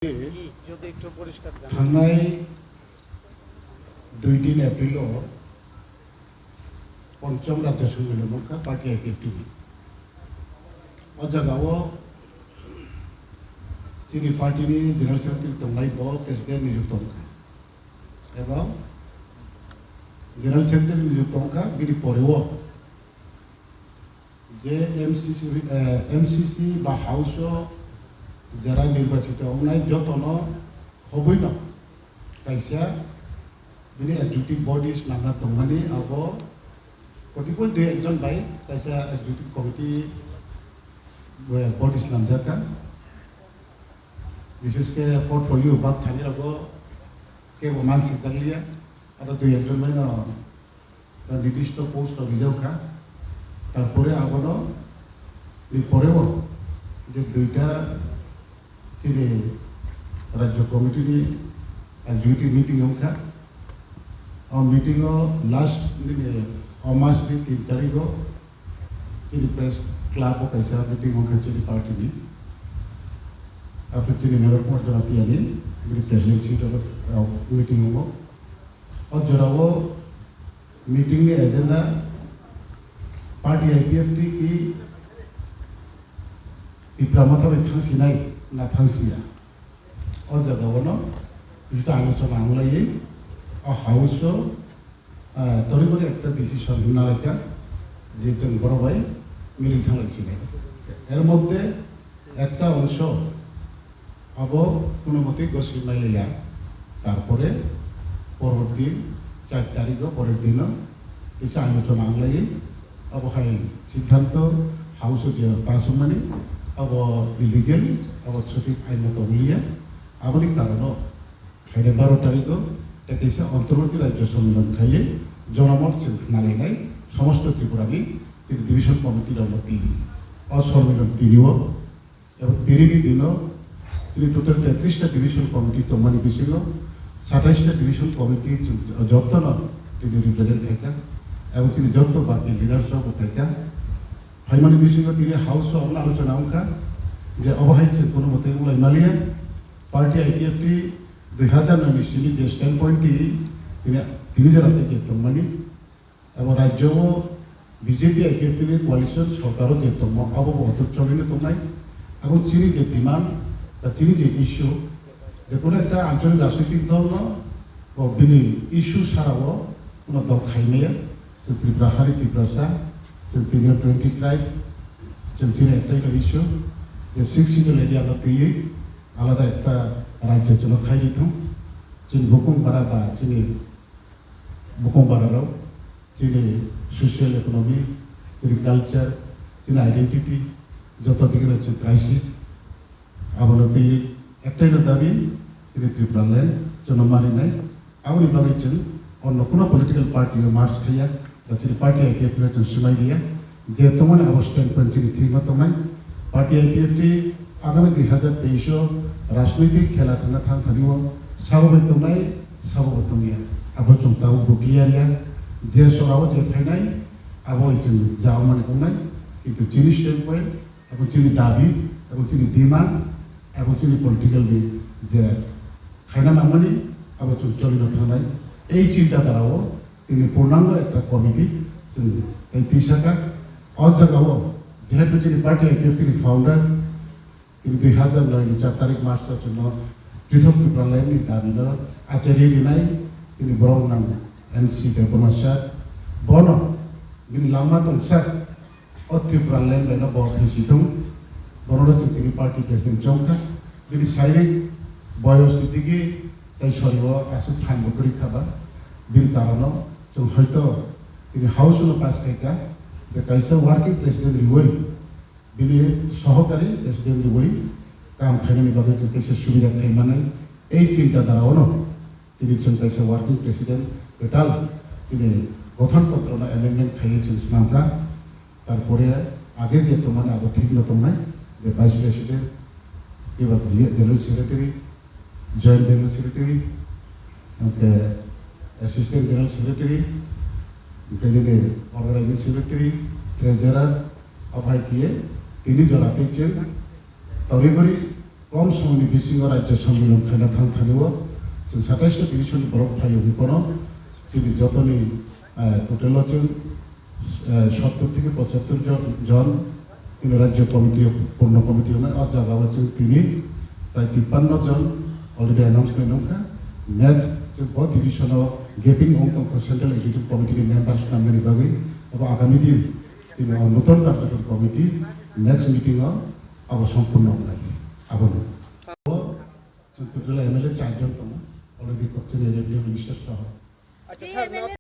थांनाय 2 एप्रिल पंचम राज्य सम्मेलन का पार्टी एक्टिविटी जगह जोंनि पार्टी जनरल सेक्रेटारि दंनाय प्रेसिडेंट नियुक्त एवं जनरल सेक्रेटारि नियुक्त बिनि परेव जे एमसीसी बा हाउस যারা নির্বাচিত হনাই যতন হবই না কাইসা বিনি এক্সিকিউটিভ বডিজ নামা দংমানি আব কতিপয় দুই একজন বাই কাইসা এক্সিকিউটিভ কমিটি বডিজ নামজাকা বিশেষকে পোর্টফোলিও বাক থানি আব কে মানসিক জাগলিয়া আর দুই একজন বাই না নির্দিষ্ট পোস্ট রিজার্ভকা তারপরে আবনো পরেও যে দুইটা चीनी राज्य कमिटी एक्सिक्यूटिव मीटिंग होगा और मीटिंग लास्ट मास 3 तारीख चीनी प्रेस क्लब कैसा मीटिंग होगा चीनी पार्टी भी आपने चीनी मेयर को जनाती है मेरी प्रेसिडेंट सीट मीटिंग होगा और जरा वो मीटिंग में एजेंडा पार्टी आईपीएफटी की प्रमथा में थांसिनाय ना थांसिया और जगह जितना आलोचना आंगलाये और हाउस तरीबरे एक डिसिशन होना लगा जे जों बड़ भाई मिली थांलायसिनाय एर मध्य एक अंश अब कोनो मते गसिमाइलाया तारपरे परवर्ती 4 तारीख परेर दिन एसे आलोचना आंगलाये अब हाय सिद्धांत हाउस जे पास माने अब इलिगेल अब सठिक आईनत मिलिया आबनि कारण 12 तारीख कैसे अंतर्वर्ती राज्य सम्मेलन खाइए जनमत नालाय समस्त त्रिपुरानि डिविशन कमिटी सम्मेलन तीनिव एवं 3 दिन टोटल 33टा डिविशन कमिटी तमानी बिसिग 27टा डिविशन कमिटी जतन रिप्रेजेंट खाइका एवं जत बाकी लिडार्स खाइका फाइमानी बिसिग हाउस आलोचना होगा जे अवहायसे कोनो मते मालिया पार्टी आईपीएफटी 2019 जे स्टैंड पॉइंट जनाते जे तमानी एवं राज्य बीजेपी आईपीएफटी कोalition सरकार जे तम अब बहुत चलिने तमनाय एवं चीनी जे डिमांड चीनी जे इश्यू जे कोनो एक आंचलिक राजनैतिक दल बिनि इश्यू साराव कोनो दल खाइनाया जो त्रिपुरा हारि त्रिपुरासा जों 25 जों चीनी एक इश्यू जे 6 सीटल एरिया आलादा एक राज्य जो खाई चीनी बुकुमबारा बा चीनी बुकुमबाराव चीनी सोशियल इकोनॉमी चीनी कल्चर चीनी आइडेंटिटी जो दिखे क्राइसिस आबोनो एक दाबी चीनी त्रिपुरा लैंड जो मानिनाय आबोनि बागै जों अन्य कोनो पलिटिकल पार्टी मार्च खाया चीनी पार्टी आईपीएफ जों सिमाय गैया जे तमाने अब स्टैंड पॉइंट चीनी ठीक तमाय पार्टी आईपीएफटी आगामी 2023 राजनैतिक खेला थानी साबोबाय तंनाय साबोबाय तंगिया अब जों दाउ बुकियारिया जे सराव जे फाइनाय अब जों जाव माने तंनाय किन्तु चीनी स्टैंड पॉइंट अब चीनी दाबी अब चीनी डिमांड अब चीनी पलिटिकल जे खायना नामानि अब जों चलिनो थानाय এই চিন্তাধারাও তিনি পূর্ণাঙ্গ একটা কমিটি তিসাকা অজাগাও যেহেতু যিনি পার্টি আইপিএফ তিনি ফাউন্ডার তিনি 2009 4 তারিখ মার্চের জন্য পৃথক ত্রিপুরা লাইননি দাবি আচার্য রিনাই তিনি বড় নাম এনসি পেপরমাসা বন বিনি লামা তংসাক ও ত্রিপুরা লাইন লাইন বহিসি দং বনরচ তিনি পার্টি প্রেসিডেন্ট চমকা বিনি শারীরিক বয়স দিকে তাই সরিব আসু ফাইন করি খাবা बिनि कारण जों हयतो दिनै हाउसनो पास खायका जे कैसे वर्किंग प्रेसिडेंट रिवै बिनि सहकारी प्रेसिडेंट रिवै काम खायनायनि बागै जों कैसे सुबिदा खायमानाय এই চিন্তাধারাও তিনি जों कैसे वर्किंग प्रेसिडेंट टोटाल दिनै गठनतंत्र एमेंडमेंट खाइए जों सिनामका तारपरे आगे जे तमाने आगो ठीक न तंनाय जे वाइस प्रेसिडेंट एबा general secretary joint general secretary assistant general secretary organising secretary treasurer अभाय किए 3 जनाते तरीबरी कम समयनि बिसिङाव राज्य सम्मेलन खायना थांथानिव जों 27 डिभिजननि बरफ फायो बेखौनो जोंनि जतनि टोटेलाव जों 70 থেকে 75 জন তিনি রাজ্য কমিটি পূর্ণ কমিটি হলে জায়গাও जों তিনি প্রায় 53 জন অলরেডি অ্যানাউন্সমেন্ট দंखा नेक्स्ट जों ब डिभिजनाव गेपिं अंकखौ सेंट्रल एक्जिक्यूटिव कमिटिनि मेम्बार्स नामनि बागै अब आगामी दिन जों नतन कार्यकारी कमिटी नेक्स्ट मिटिंआव अब सम्पूर्ण होनाय अब जों टोटेल एमएलए 4 जन दङ अलरेडि कक्टेल रेडियो मिनिस्टार सह अच्छा सर